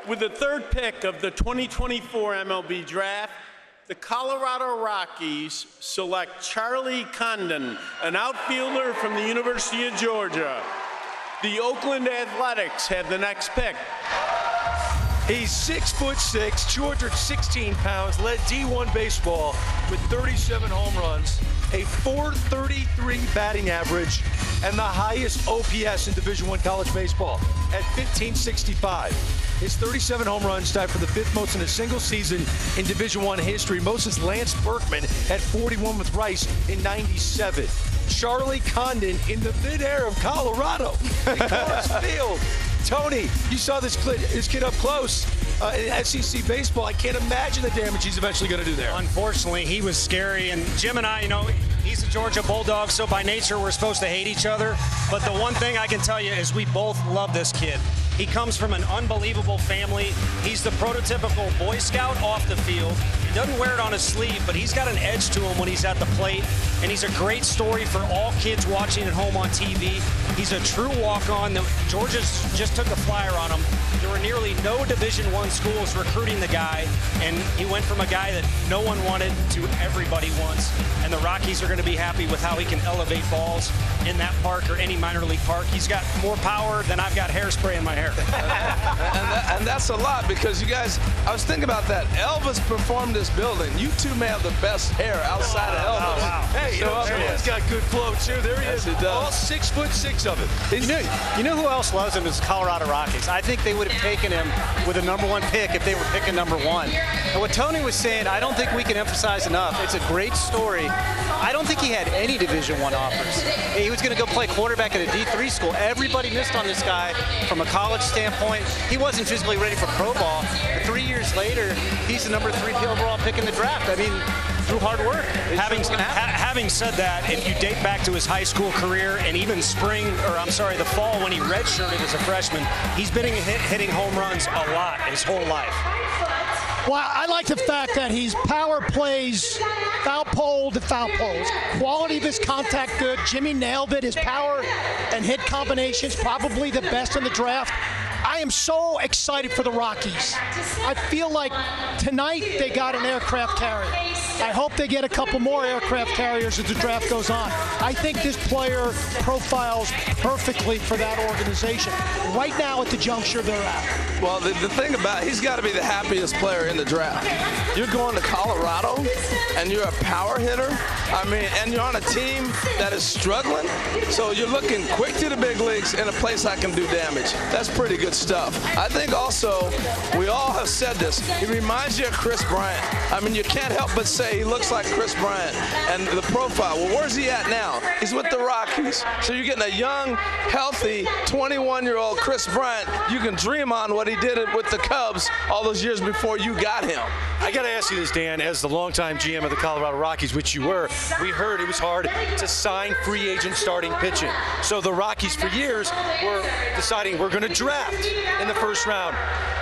With the third pick of the 2024 MLB Draft, the Colorado Rockies select Charlie Condon, an outfielder from the University of Georgia. The Oakland Athletics have the next pick. He's 6'6", 216 pounds, led D1 baseball with 37 home runs, a .433 batting average, and the highest OPS in Division I college baseball at 1565. His 37 home runs tied for the fifth most in a single season in Division I history. Most is Lance Berkman at 41 with Rice in 97. Charlie Condon in the midair of Colorado in Coors Field. Tony, you saw this kid up close in SEC baseball. I can't imagine the damage he's eventually going to do there. Unfortunately, he was scary, and Jim and I, he's a Georgia Bulldog, so by nature we're supposed to hate each other. But the one thing I can tell you is we both love this kid. He comes from an unbelievable family. He's the prototypical Boy Scout off the field. He doesn't wear it on his sleeve, but he's got an edge to him when he's at the plate. And he's a great story for all kids watching at home on TV. He's a true walk-on. Georgia just took a flyer on him. There were nearly no Division I schools recruiting the guy, and he went from a guy that no one wanted to everybody wants. And the Rockies are going to be happy with how he can elevate balls in that park or any minor league park. He's got more power than I've got hairspray in my hair. and that's a lot, because you guys, I was thinking about that. Elvis performed this building. You two may have the best hair outside of Elvis. Wow. Hey, he's got good flow too. There he is. Yes, he does. All 6'6" of it. You know who else loves him is Colorado Rockies. I think they would have taken him with a #1 pick if they were picking #1. And what Tony was saying, I don't think we can emphasize enough. It's a great story. I don't think he had any Division I offers. He was going to go play quarterback at a D3 school. Everybody missed on this guy from a college standpoint. He wasn't physically ready for pro ball. But 3 years later, he's the #3 overall pick in the draft. I mean, through hard work. Having said that, if you date back to his high school career and even the fall when he redshirted as a freshman, he's been hitting home runs a lot his whole life. Well, I like the fact that he's power plays, foul pole to foul poles. Quality of his contact good. Jimmy nailed it. His power and hit combinations probably the best in the draft. I am so excited for the Rockies. I feel like tonight they got an aircraft carrier. I hope they get a couple more aircraft carriers as the draft goes on. I think this player profiles perfectly for that organization right now at the juncture they're at. Well, the thing about it, he's got to be the happiest player in the draft. You're going to Colorado, and you're a power hitter. I mean, and you're on a team that is struggling. So you're looking quick to the big leagues in a place that can do damage. That's pretty good stuff. I think also, we all have said this, he reminds you of Chris Bryant. I mean, you can't help but say he looks like Chris Bryant. And the profile, well, where's he at now? He's with the Rockies. So you're getting a young, healthy, 21-year-old Chris Bryant. You can dream on what he did with the Cubs all those years before you got him. I got to ask you this, Dan, as the longtime GM of the Colorado Rockies, which you were, we heard it was hard to sign free agent starting pitching. So the Rockies for years were deciding we're going to draft in the first round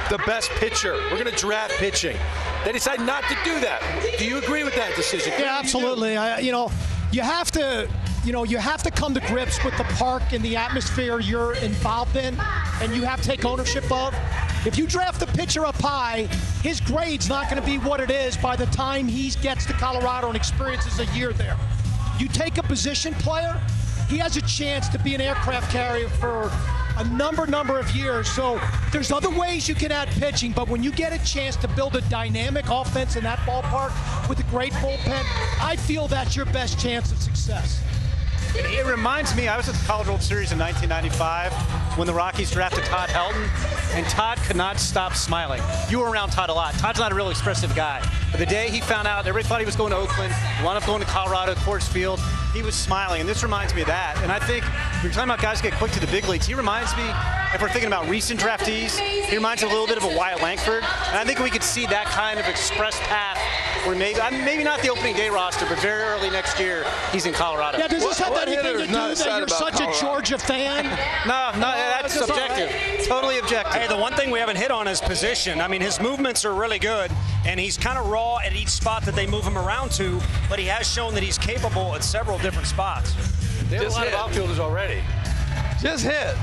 the best pitcher. We're going to draft pitching. They decided not to do that. Do you agree with that decision? Yeah, absolutely. You have to come to grips with the park and the atmosphere you're involved in, and you have to take ownership of. If you draft the pitcher up high, his grade's not going to be what it is by the time he gets to Colorado and experiences a year there. You take a position player, he has a chance to be an aircraft carrier for a number of years. So there's other ways you can add pitching, but when you get a chance to build a dynamic offense in that ballpark with a great bullpen, I feel that's your best chance of success. It reminds me, I was at the College World Series in 1995 when the Rockies drafted Todd Helton, and Todd could not stop smiling. You were around Todd a lot. Todd's not a real expressive guy. But the day he found out, everybody thought he was going to Oakland, wound up going to Colorado, Coors Field, he was smiling, and this reminds me of that. And I think, if you're talking about guys get quick to the big leagues, he reminds me, if we're thinking about recent draftees, he reminds me a little bit of a Wyatt Langford. And I think we could see that kind of express path where maybe not the opening day roster, but very early next year, he's in Colorado. Yeah, does this have anything to do that you're such a Georgia fan? No, that's subjective. Totally objective. Hey, the one thing we haven't hit on is position. I mean, his movements are really good, and he's kind of raw at each spot that they move him around to, but he has shown that he's capable at several different spots. They have a lot of outfielders already. Just hit.